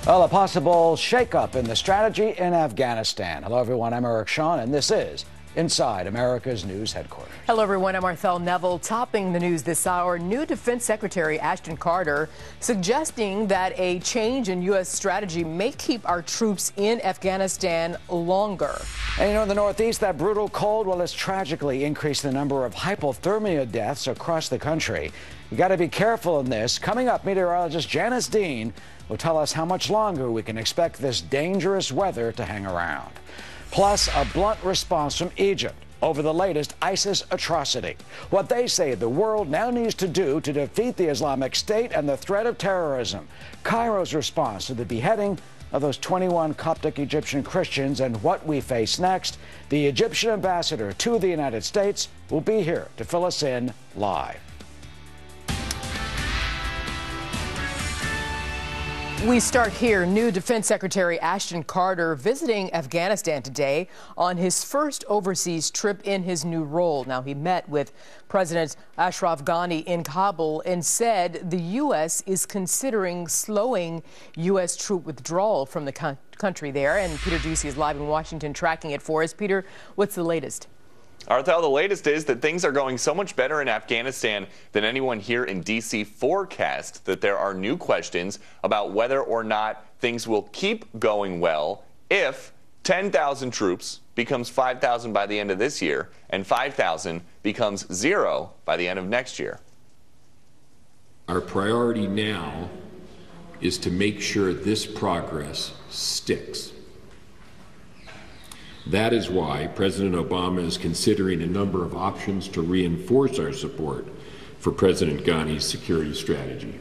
Well, a possible shakeup in the strategy in Afghanistan. Hello, everyone. I'm Eric Shawn, and this is Inside America's News Headquarters. Hello, everyone. I'm Arthel Neville. Topping the news this hour, new Defense Secretary Ashton Carter suggesting that a change in U.S. strategy may keep our troops in Afghanistan longer. And in the Northeast, that brutal cold, well, has tragically increased the number of hypothermia deaths across the country. You got to be careful in this. Coming up, meteorologist Janice Dean will tell us how much longer we can expect this dangerous weather to hang around. Plus, a blunt response from Egypt over the latest ISIS atrocity. What they say the world now needs to do to defeat the Islamic State and the threat of terrorism. Cairo's response to the beheading of those 21 Coptic Egyptian Christians and what we face next. The Egyptian ambassador to the United States will be here to fill us in live. We start here. New Defense Secretary Ashton Carter visiting Afghanistan today on his first overseas trip in his new role. Now, he met with President Ashraf Ghani in Kabul and said the U.S. is considering slowing U.S. troop withdrawal from the country there. And Peter Ducey is live in Washington tracking it for us. Peter, what's the latest? Arthel, the latest is that things are going so much better in Afghanistan than anyone here in D.C. forecast, that there are new questions about whether or not things will keep going well if 10,000 troops becomes 5,000 by the end of this year and 5,000 becomes 0 by the end of next year. Our priority now is to make sure this progress sticks. That is why President Obama is considering a number of options to reinforce our support for President Ghani's security strategy,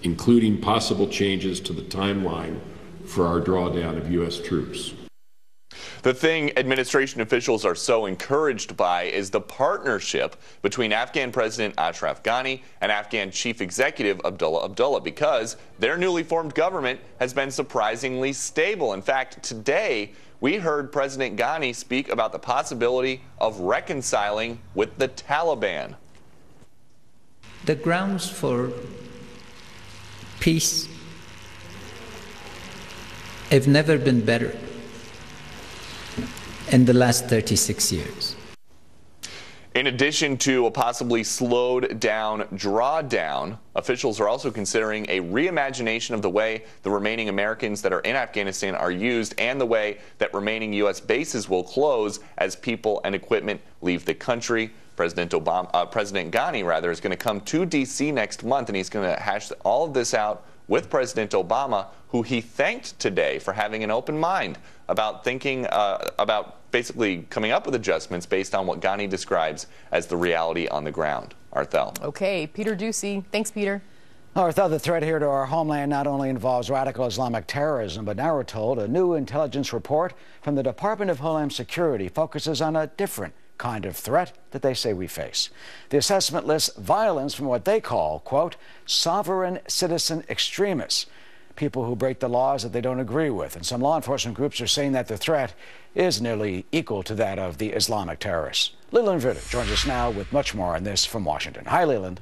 including possible changes to the timeline for our drawdown of U.S. troops. The thing administration officials are so encouraged by is the partnership between Afghan President Ashraf Ghani and Afghan Chief Executive Abdullah, because their newly formed government has been surprisingly stable. In fact, today, we heard President Ghani speak about the possibility of reconciling with the Taliban. The grounds for peace have never been better in the last 36 years. In addition to a possibly slowed down drawdown, officials are also considering a reimagination of the way the remaining Americans that are in Afghanistan are used and the way that remaining U.S. bases will close as people and equipment leave the country. President Ghani is going to come to D.C. next month, and he's going to hash all of this out with President Obama, who he thanked today for having an open mind about thinking about basically coming up with adjustments based on what Ghani describes as the reality on the ground. Arthel. Okay, Peter Ducey. Thanks, Peter. Arthel, the threat here to our homeland not only involves radical Islamic terrorism, but now we're told a new intelligence report from the Department of Homeland Security focuses on a different kind of threat that they say we face. The assessment lists violence from what they call, quote, sovereign citizen extremists, people who break the laws that they don't agree with. And some law enforcement groups are saying that the threat is nearly equal to that of the Islamic terrorists. Leland Vitter joins us now with much more on this from Washington. Hi, Leland.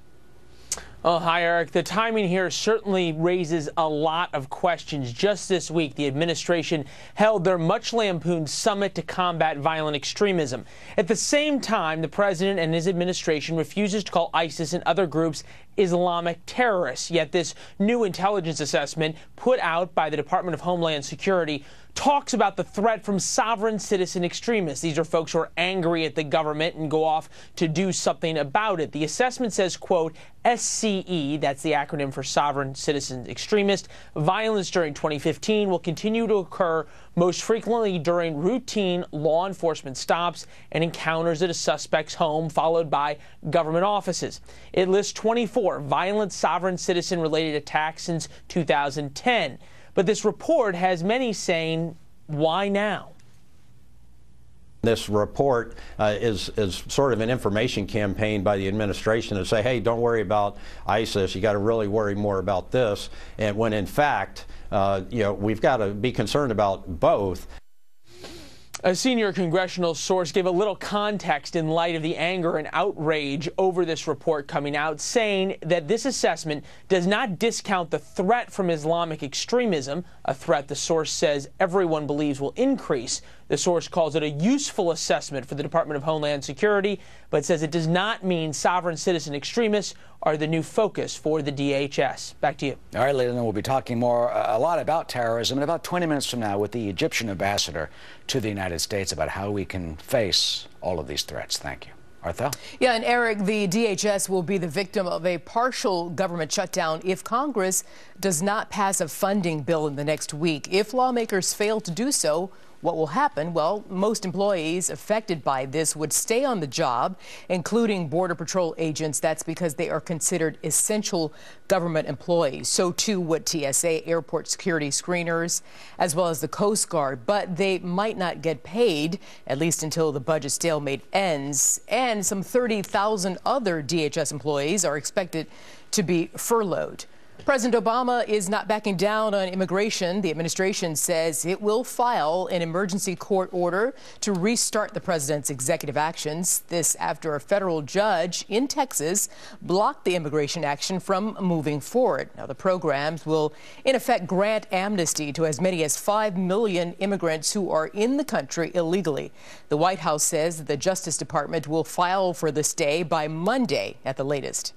Oh, hi, Eric. The timing here certainly raises a lot of questions. Just this week, the administration held their much-lampooned summit to combat violent extremism. At the same time, the president and his administration refuses to call ISIS and other groups Islamic terrorists. Yet this new intelligence assessment put out by the Department of Homeland Security talks about the threat from sovereign citizen extremists. These are folks who are angry at the government and go off to do something about it. The assessment says, quote, SCE, that's the acronym for Sovereign Citizen Extremist, violence during 2015 will continue to occur most frequently during routine law enforcement stops and encounters at a suspect's home, followed by government offices. It lists 24 violent sovereign citizen-related attacks since 2010. But this report has many saying, why now? This report is sort of an information campaign by the administration to say, hey, don't worry about ISIS. You got to really worry more about this. And when in fact, we've got to be concerned about both. A senior congressional source gave a little context in light of the anger and outrage over this report coming out, saying that this assessment does not discount the threat from Islamic extremism, a threat the source says everyone believes will increase. The source calls it a useful assessment for the Department of Homeland Security, but says it does not mean sovereign citizen extremists are the new focus for the DHS. Back to you. All right, Leland, we'll be talking a lot about terrorism in about 20 minutes from now with the Egyptian ambassador to the United States about how we can face all of these threats. Thank you. Arthel? Yeah, and Eric, the DHS will be the victim of a partial government shutdown if Congress does not pass a funding bill in the next week. If lawmakers fail to do so, what will happen? Well, most employees affected by this would stay on the job, including Border Patrol agents. That's because they are considered essential government employees. So too would TSA, airport security screeners, as well as the Coast Guard. But they might not get paid, at least until the budget stalemate ends. And some 30,000 other DHS employees are expected to be furloughed. President Obama is not backing down on immigration. The administration says it will file an emergency court order to restart the president's executive actions. This after a federal judge in Texas blocked the immigration action from moving forward. Now, the programs will, in effect, grant amnesty to as many as 5 million immigrants who are in the country illegally. The White House says that the Justice Department will file for the stay by Monday at the latest.